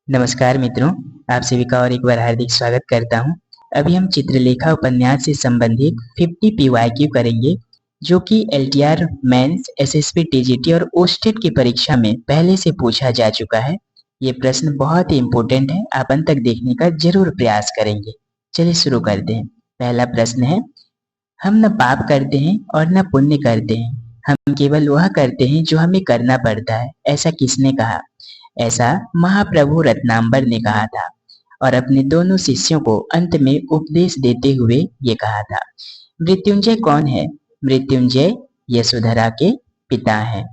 नमस्कार मित्रों, आप सभी का और एक बार हार्दिक स्वागत करता हूं। अभी हम चित्रलेखा उपन्यास से संबंधित 50 PYQ करेंगे, जो कि LTR मेंस, SSB TGT और ओस्टेट की परीक्षा में पहले से पूछा जा चुका है। ये प्रश्न बहुत ही इम्पोर्टेंट है, आप अंत तक देखने का जरूर प्रयास करेंगे। चलिए शुरू करते हैं। पहला प्रश्न है, हम न पाप करते हैं और न पुण्य करते हैं, हम केवल वह करते हैं जो हमें करना पड़ता है, ऐसा किसने कहा? ऐसा महाप्रभु रत्नांबर ने कहा था और अपने दोनों शिष्यों को अंत में उपदेश देते हुए ये कहा था। मृत्युंजय कौन है? मृत्युंजय यशोधरा के पिता हैं।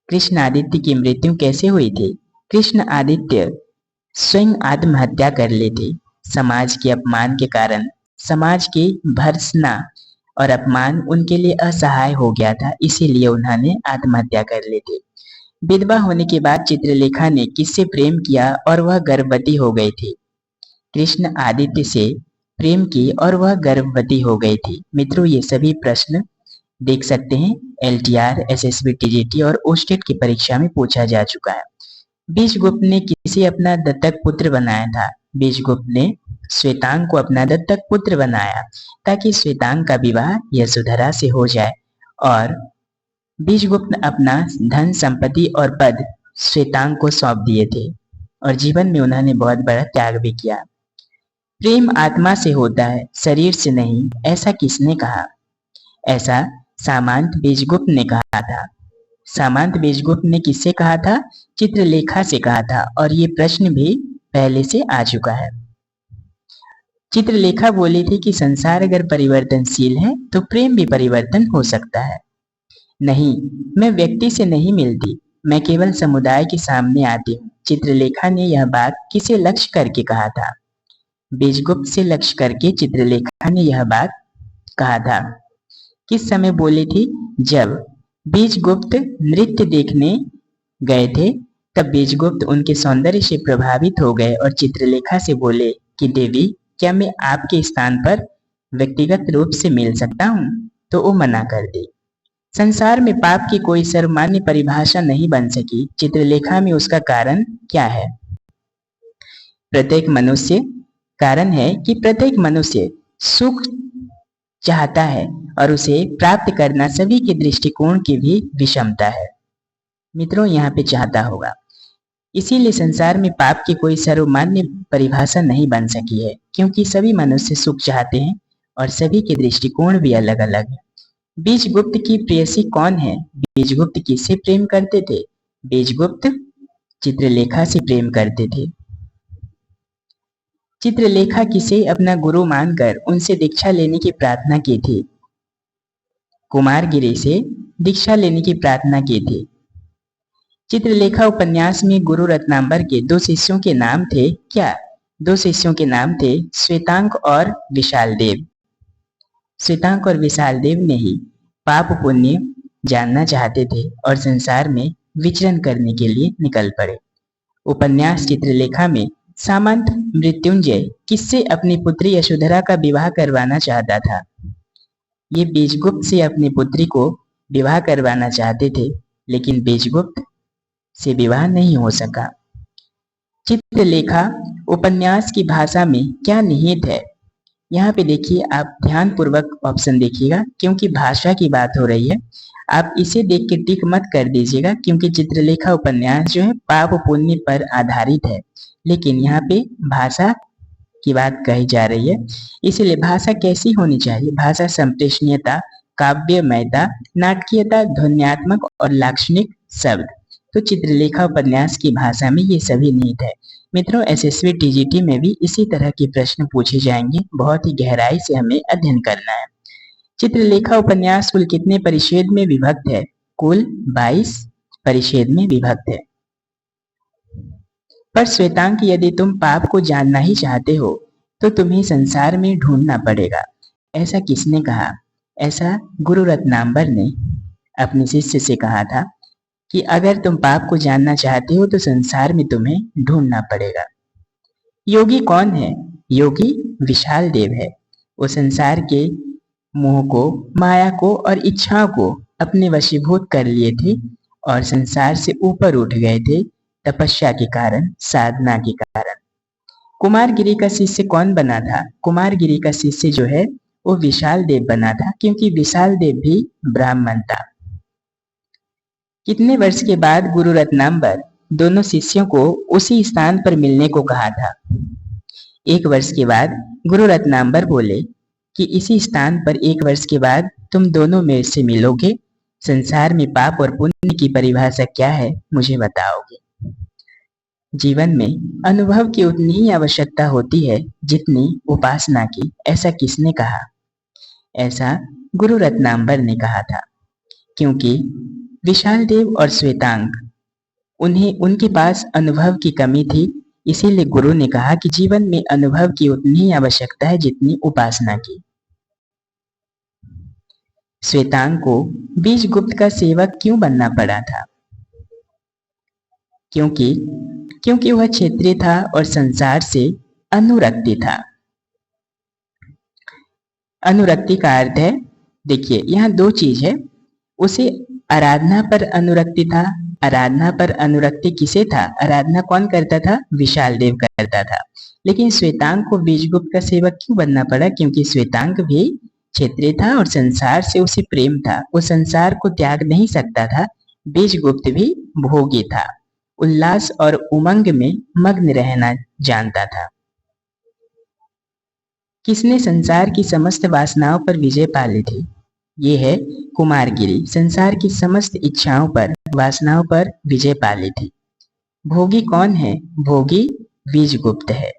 कृष्ण आदित्य की मृत्यु कैसे हुई थी? कृष्ण आदित्य स्वयं आत्महत्या कर लेते। समाज के अपमान के कारण समाज की भर्त्सना और अपमान उनके लिए असहाय हो गया था, इसीलिए उन्होंने आत्महत्या कर लेते। विधवा होने के बाद चित्रलेखा ने किससे प्रेम किया और वह गर्भवती हो गई थी? कृष्ण आदित्य से प्रेम की और वह गर्भवती हो गई थी। मित्रों, ये सभी प्रश्न देख सकते हैं, LTR, SSB TGT और ओस्टेट की परीक्षा में पूछा जा चुका है। बीजगुप्त ने किसे अपना दत्तक पुत्र बनाया था? बीजगुप्त ने श्वेतांग को अपना दत्तक पुत्र बनाया ताकि श्वेतांग का विवाह यशोधरा से हो जाए, और बीजगुप्त अपना धन संपत्ति और पद श्वेतांग को सौंप दिए थे और जीवन में उन्होंने बहुत बड़ा त्याग भी किया। प्रेम आत्मा से होता है, शरीर से नहीं, ऐसा किसने कहा? ऐसा सामंत बीजगुप्त ने कहा था। सामंत बीजगुप्त ने किससे कहा था? चित्रलेखा से कहा था, और ये प्रश्न भी पहले से आ चुका है। चित्रलेखा बोली थी कि संसार अगर परिवर्तनशील है तो प्रेम भी परिवर्तन हो सकता है। नहीं, मैं व्यक्ति से नहीं मिलती, मैं केवल समुदाय के सामने आती हूँ। चित्रलेखा ने यह बात किसे लक्ष्य करके कहा था? बीजगुप्त से लक्ष्य करके चित्रलेखा ने यह बात कहा था। किस समय बोली थी? जब बीजगुप्त नृत्य देखने गए थे, तब बीजगुप्त उनके सौंदर्य से प्रभावित हो गए और चित्रलेखा से बोले कि देवी, क्या मैं आपके स्थान पर व्यक्तिगत रूप से मिल सकता हूँ? तो वो मना कर दी। संसार में पाप की कोई सर्वमान्य परिभाषा नहीं बन सकी। चित्रलेखा में उसका कारण क्या है? प्रत्येक मनुष्य कारण है कि प्रत्येक मनुष्य सुख चाहता है और उसे प्राप्त करना सभी के दृष्टिकोण की भी विषमता है। मित्रों, यहाँ पे चाहता होगा, इसीलिए संसार में पाप की कोई सर्वमान्य परिभाषा नहीं बन सकी है, क्योंकि सभी मनुष्य सुख चाहते हैं और सभी के दृष्टिकोण भी अलग अलग है। बीजगुप्त की प्रेयसी कौन है? बीजगुप्त किससे प्रेम करते थे? बीजगुप्त चित्रलेखा से प्रेम करते थे। चित्रलेखा किसे अपना गुरु मानकर उनसे दीक्षा लेने की प्रार्थना की थी? कुमारगिरि से दीक्षा लेने की प्रार्थना की थी। चित्रलेखा उपन्यास में गुरु रत्नांबर के दो शिष्यों के नाम थे क्या? दो शिष्यों के नाम थे श्वेतांक और विशालदेव। श्वेतांक और विशालदेव ने ही पाप पुण्य जानना चाहते थे और संसार में विचरण करने के लिए निकल पड़े। उपन्यास चित्रलेखा में सामंत मृत्युंजय किससे अपनी पुत्री यशोधरा का विवाह करवाना चाहता था? ये बीजगुप्त से अपनी पुत्री को विवाह करवाना चाहते थे, लेकिन बीजगुप्त से विवाह नहीं हो सका। चित्रलेखा उपन्यास की भाषा में क्या निहित है? यहाँ पे देखिए, आप ध्यान पूर्वक ऑप्शन देखिएगा, क्योंकि भाषा की बात हो रही है। आप इसे देख के टिक मत कर दीजिएगा, क्योंकि चित्रलेखा उपन्यास जो है पाप पुण्य पर आधारित है, लेकिन यहाँ पे भाषा की बात कही जा रही है। इसलिए भाषा कैसी होनी चाहिए? भाषा संप्रेषणीयता, काव्यमयता, नाटकीयता, ध्वन्यात्मक और लाक्षणिक शब्द। तो चित्रलेखा उपन्यास की भाषा में ये सभी निहित है। मित्रों, SSB TGT में भी इसी तरह के प्रश्न पूछे जाएंगे, बहुत ही गहराई से हमें अध्ययन करना है। चित्रलेखा उपन्यास कुल कितने परिच्छेद में विभक्त है? कुल 22 परिच्छेद में विभक्त है। पर श्वेतांक, यदि तुम पाप को जानना ही चाहते हो तो तुम्हें संसार में ढूंढना पड़ेगा, ऐसा किसने कहा? ऐसा गुरु रत्नांबर ने अपने शिष्य से कहा था कि अगर तुम पाप को जानना चाहते हो तो संसार में तुम्हें ढूंढना पड़ेगा। योगी कौन है? योगी विशाल देव है। वो संसार के मोह को, माया को और इच्छाओं को अपने वशीभूत कर लिए थे और संसार से ऊपर उठ गए थे, तपस्या के कारण, साधना के कारण। कुमारगिरी का शिष्य कौन बना था? कुमारगिरी का शिष्य जो है वो विशाल देव बना था, क्योंकि विशाल देव भी ब्राह्मण था। कितने वर्ष के बाद गुरु रत्नांबर दोनों शिष्यों को उसी स्थान पर मिलने को कहा था? 1 वर्ष के बाद गुरु रत्नांबर बोले कि इसी स्थान पर 1 वर्ष के बाद तुम दोनों मेरे से मिलोगे। संसार में पाप और पुण्य की परिभाषा क्या है, मुझे बताओगे। जीवन में अनुभव की उतनी ही आवश्यकता होती है जितनी उपासना की, ऐसा किसने कहा? ऐसा गुरु रत्नांबर ने कहा था। क्योंकि विशाल देव और श्वेतांग उनके पास अनुभव की कमी थी, इसीलिए गुरु ने कहा कि जीवन में अनुभव की उतनी ही आवश्यकता है जितनी उपासना की। श्वेतांग को बीजगुप्त का सेवक क्यों बनना पड़ा था? क्योंकि वह क्षेत्रीय था और संसार से अनुरक्ति था। अनुरक्ति का अर्थ है, देखिए यहाँ 2 चीज है। उसे आराधना पर अनुरक्ति था। आराधना पर अनुरक्ति किसे था? आराधना कौन करता था? विशाल देव करता था। लेकिन श्वेतांग को बीजगुप्त का सेवक क्यों बनना पड़ा? क्योंकि श्वेतांग भी क्षेत्रीय था और संसार से उसे प्रेम था। वो संसार को त्याग नहीं सकता था। बीजगुप्त भी भोगी था, उल्लास और उमंग में मग्न रहना जानता था। किसने संसार की समस्त वासनाओं पर विजय पा ली थी? ये है कुमारगिरी। संसार की समस्त इच्छाओं पर, वासनाओं पर विजय पा ली थी। भोगी कौन है? भोगी बीजगुप्त है।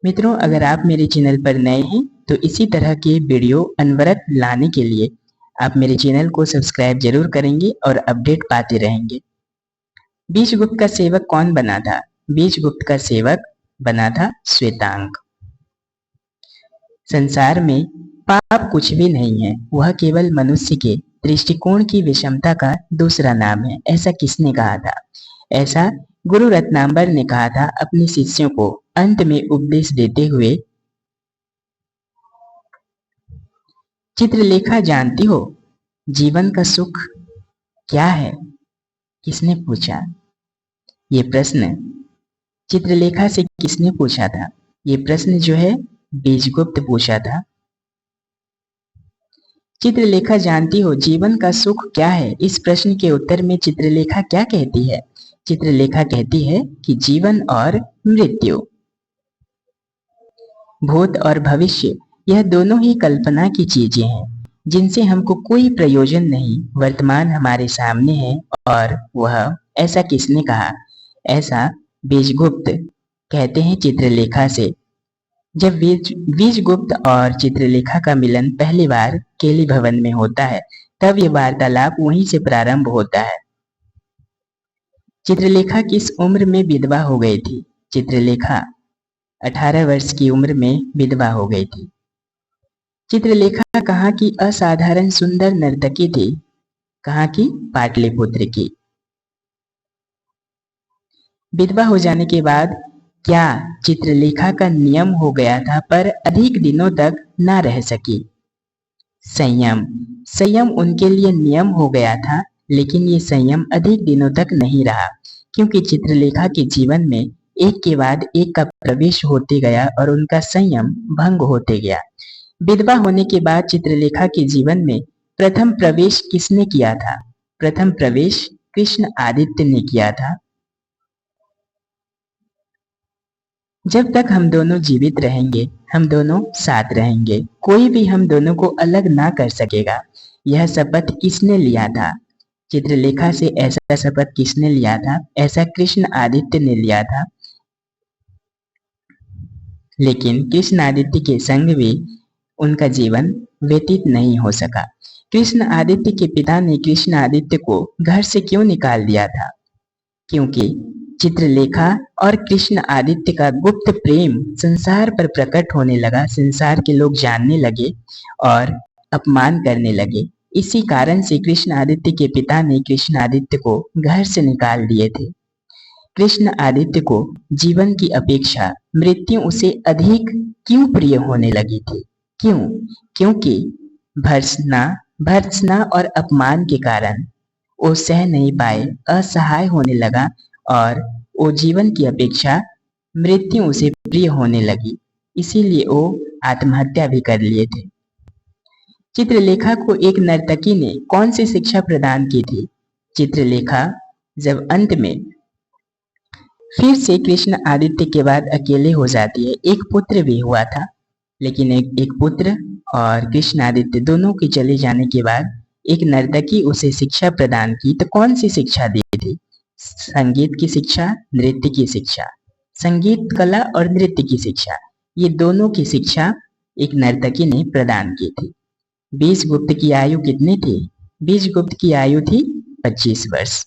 मित्रों, अगर आप मेरे चैनल पर नए हैं तो इसी तरह के वीडियो अनवरत लाने के लिए आप मेरे चैनल को सब्सक्राइब जरूर करेंगे और अपडेट पाते रहेंगे। बीजगुप्त का सेवक कौन बना था? बीजगुप्त का सेवक बना था श्वेतांग। संसार में पाप कुछ भी नहीं है, वह केवल मनुष्य के दृष्टिकोण की विषमता का दूसरा नाम है। ऐसा किसने कहा था? ऐसा गुरु रत्नांबर ने कहा था अपने शिष्यों को अंत में उपदेश देते हुए। चित्रलेखा जानती हो जीवन का सुख क्या है? किसने पूछा? ये प्रश्न चित्रलेखा से किसने पूछा था? ये प्रश्न जो है बीजगुप्त पूछा था। चित्रलेखा जानती हो जीवन का सुख क्या है? इस प्रश्न के उत्तर में चित्रलेखा क्या कहती है? चित्रलेखा कहती है कि जीवन और मृत्यु, भूत और भविष्य, यह दोनों ही कल्पना की चीजें हैं जिनसे हमको कोई प्रयोजन नहीं। वर्तमान हमारे सामने है और वह, ऐसा किसने कहा? ऐसा बीजगुप्त कहते हैं चित्रलेखा से। जब बीजगुप्त और चित्रलेखा का मिलन पहली बार केली भवन में होता है, तब यह वार्तालाप वहीं से प्रारंभ होता है। चित्रलेखा किस उम्र में विधवा हो गई थी? चित्रलेखा 18 वर्ष की उम्र में विधवा हो गई थी। चित्रलेखा कहाँ की असाधारण सुंदर नर्तकी थी? कहाँ की? पाटलिपुत्र की। विधवा हो जाने के बाद क्या चित्रलेखा का नियम हो गया था पर अधिक दिनों तक ना रह सकी? संयम उनके लिए नियम हो गया था, लेकिन ये संयम अधिक दिनों तक नहीं रहा, क्योंकि चित्रलेखा के जीवन में एक के बाद एक का प्रवेश होते गया और उनका संयम भंग होते गया। विधवा होने के बाद चित्रलेखा के जीवन में प्रथम प्रवेश किसने किया था? प्रथम प्रवेश कृष्ण आदित्य ने किया था। जब तक हम दोनों जीवित रहेंगे, हम दोनों साथ रहेंगे, कोई भी हम दोनों को अलग ना कर सकेगा। यह शपथ किसने लिया था? चित्रलेखा से ऐसा शपथ किसने लिया था? ऐसा कृष्ण आदित्य ने लिया था। लेकिन कृष्ण आदित्य के संग भी उनका जीवन व्यतीत नहीं हो सका। कृष्ण आदित्य के पिता ने कृष्ण आदित्य को घर से क्यों निकाल दिया था? क्योंकि चित्रलेखा और कृष्ण आदित्य का गुप्त प्रेम संसार पर प्रकट होने लगा। संसार के लोग जानने लगे और अपमान करने लगे। इसी कारण से कृष्ण आदित्य के पिता ने कृष्ण आदित्य को घर से निकाल दिए थे। कृष्ण आदित्य को जीवन की अपेक्षा मृत्यु उसे अधिक क्यों प्रिय होने लगी थी? क्यों? क्योंकि भर्त्सना और अपमान के कारण वो सह नहीं पाए, असहाय होने लगा और वो जीवन की अपेक्षा मृत्यु उसे प्रिय होने लगी, इसीलिए वो आत्महत्या भी कर लिए थे। चित्रलेखा को एक नर्तकी ने कौन सी शिक्षा प्रदान की थी? चित्रलेखा जब अंत में फिर से कृष्ण आदित्य के बाद अकेले हो जाती है, एक पुत्र भी हुआ था, लेकिन एक पुत्र और कृष्ण आदित्य दोनों के चले जाने के बाद एक नर्तकी उसे शिक्षा प्रदान की, तो कौन सी शिक्षा दी थी? संगीत की शिक्षा, नृत्य की शिक्षा। संगीत कला और नृत्य की शिक्षा, ये दोनों की शिक्षा एक नर्तकी ने प्रदान की थी। बीजगुप्त की आयु कितनी थी? बीजगुप्त की आयु थी 25 वर्ष।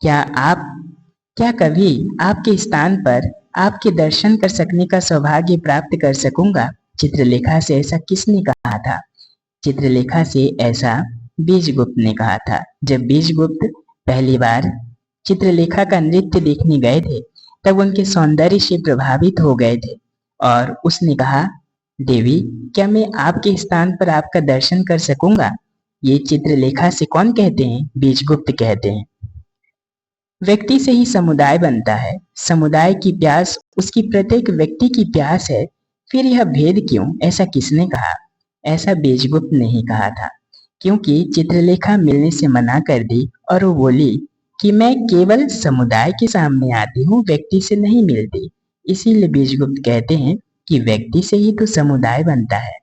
क्या कभी आपके स्थान पर आपके दर्शन कर सकने का सौभाग्य प्राप्त कर सकूंगा? चित्रलेखा से ऐसा किसने कहा था? चित्रलेखा से ऐसा बीजगुप्त ने कहा था। जब बीजगुप्त पहली बार चित्रलेखा का नृत्य देखने गए थे, तब उनके सौंदर्य से प्रभावित हो गए थे और उसने कहा, देवी, क्या मैं आपके स्थान पर आपका दर्शन कर सकूंगा? ये चित्रलेखा से कौन कहते हैं? बीजगुप्त कहते हैं। व्यक्ति से ही समुदाय बनता है, समुदाय की प्यास उसकी प्रत्येक व्यक्ति की प्यास है, फिर यह भेद क्यों? ऐसा किसने कहा? ऐसा बीजगुप्त ने ही कहा था, क्योंकि चित्रलेखा मिलने से मना कर दी और वो बोली कि मैं केवल समुदाय के सामने आती हूँ, व्यक्ति से नहीं मिलती। इसीलिए बीजगुप्त कहते हैं कि व्यक्ति से ही तो समुदाय बनता है,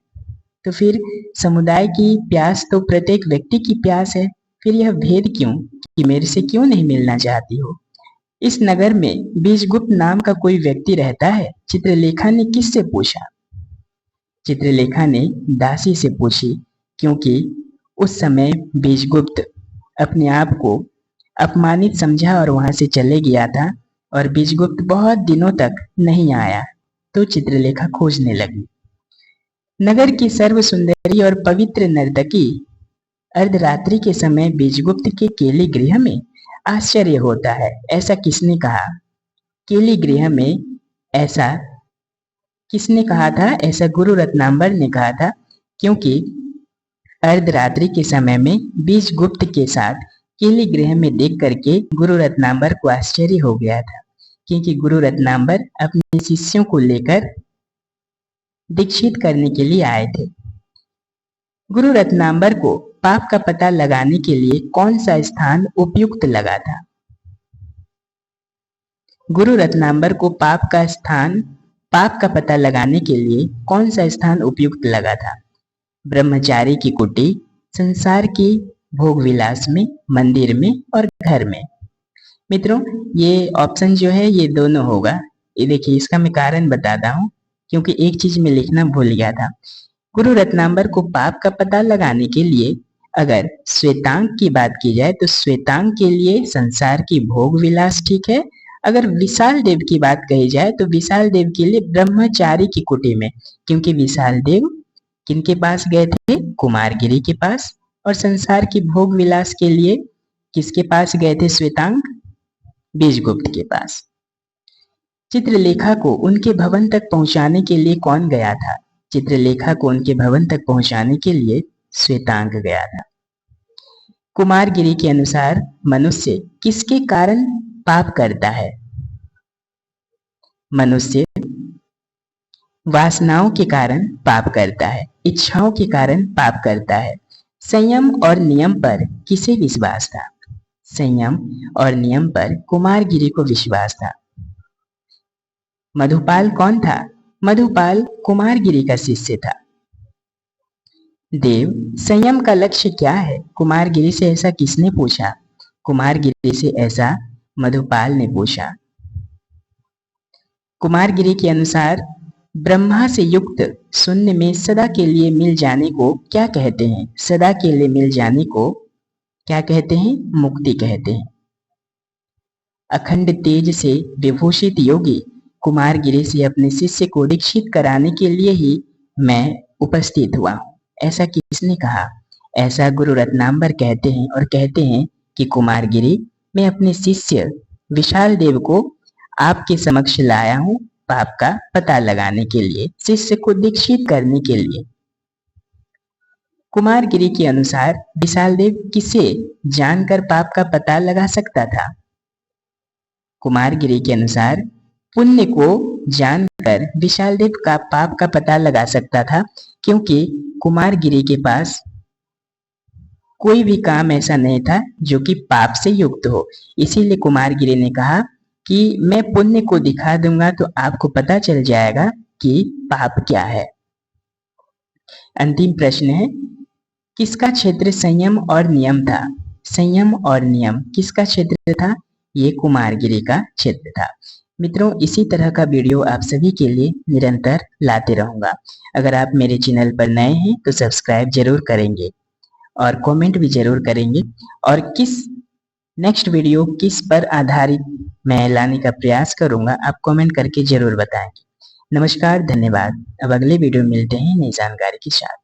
तो फिर समुदाय की प्यास तो प्रत्येक व्यक्ति की प्यास है, फिर यह भेद क्यों कि मेरे से क्यों नहीं मिलना चाहती हो? इस नगर में बीजगुप्त नाम का कोई व्यक्ति रहता है? चित्रलेखा ने किससे पूछा? चित्रलेखा ने दासी से पूछी, क्योंकि उस समय बीजगुप्त अपने आप को अपमानित समझा और वहां से चले गया था और बीजगुप्त बहुत दिनों तक नहीं आया, तो चित्रलेखा खोजने लगी। नगर की सर्व सुंदरी और पवित्र नर्तकी अर्धरात्रि के समय बीजगुप्त के केली गृह में आश्चर्य होता है, ऐसा किसने कहा? केली गृह में ऐसा किसने कहा था? ऐसा गुरु रत्नांबर ने कहा था, क्योंकि अर्धरात्रि के समय में बीजगुप्त के साथ केली गृह में देख करके गुरु रत्नांबर को आश्चर्य हो गया था, क्योंकि गुरु रत्नांबर अपने शिष्यों को लेकर दीक्षित करने के लिए आए थे। गुरु रत्नांबर को पाप का पता लगाने के लिए कौन सा स्थान उपयुक्त लगा था? गुरु रत्नांबर को पाप का पता लगाने के लिए कौन सा स्थान उपयुक्त लगा था? ब्रह्मचारी की कुटी, संसार की भोग विलास में, मंदिर में और घर में। मित्रों, ये ऑप्शन जो है ये दोनों होगा। ये देखिए, इसका मैं कारण बताता हूँ, क्योंकि एक चीज में लिखना भूल गया था। गुरु रत्नांबर को पाप का पता लगाने के लिए अगर श्वेतांग की बात की जाए तो श्वेतांग के लिए संसार की भोग विलास ठीक है। अगर विशाल देव की बात कही जाए तो विशाल देव के लिए ब्रह्मचारी की कुटी में, क्योंकि विशाल देव किनके पास गए थे? कुमारगिरी के पास। और संसार की भोग विलास के लिए किसके पास गए थे? श्वेतांग, बीजगुप्त के पास। चित्रलेखा को उनके भवन तक पहुंचाने के लिए कौन गया था? चित्रलेखा को उनके भवन तक पहुंचाने के लिए श्वेतांग गया था। कुमारगिरी के अनुसार मनुष्य किसके कारण पाप करता है? मनुष्य वासनाओं के कारण पाप करता है, इच्छाओं के कारण पाप करता है। संयम और नियम पर किसे विश्वास था? संयम और नियम पर कुमारगिरी को विश्वास था। मधुपाल कौन था? मधुपाल कुमारगिरी का शिष्य था। देव, संयम का लक्ष्य क्या है? कुमारगिरी से ऐसा किसने पूछा? कुमारगिरी से ऐसा मधुपाल ने पूछा। कुमारगिरी के अनुसार ब्रह्मा से युक्त शून्य में सदा के लिए मिल जाने को क्या कहते हैं? सदा के लिए मिल जाने को क्या कहते हैं? मुक्ति कहते हैं। अखंड तेज से विभूषित योगी कुमारगिरी से अपने शिष्य को दीक्षित कराने के लिए ही मैं उपस्थित हुआ हूँ, ऐसा किसने कहा? ऐसा गुरु रत्नांबर कहते हैं और कहते हैं कि कुमारगिरी, मैं अपने शिष्य विशाल देव को आपके समक्ष लाया हूँ पाप का पता लगाने के लिए, शिष्य को दीक्षित करने के लिए। कुमारगिरी के अनुसार विशाल देव किसे जानकर पाप का पता लगा सकता था? कुमारगिरी के अनुसार पुण्य को जानकर विशालदेव का पाप का पता लगा सकता था, क्योंकि कुमारगिरी के पास कोई भी काम ऐसा नहीं था जो कि पाप से युक्त हो। इसीलिए कुमारगिरी ने कहा कि मैं पुण्य को दिखा दूंगा तो आपको पता चल जाएगा कि पाप क्या है। अंतिम प्रश्न है, किसका क्षेत्र संयम और नियम था? संयम और नियम किसका क्षेत्र था? ये कुमारगिरी का क्षेत्र था। मित्रों, इसी तरह का वीडियो आप सभी के लिए निरंतर लाते रहूंगा। अगर आप मेरे चैनल पर नए हैं तो सब्सक्राइब जरूर करेंगे और कमेंट भी जरूर करेंगे, और नेक्स्ट वीडियो किस पर आधारित मैं लाने का प्रयास करूंगा आप कमेंट करके जरूर बताएंगे। नमस्कार, धन्यवाद। अब अगले वीडियो में मिलते हैं नई जानकारी के साथ।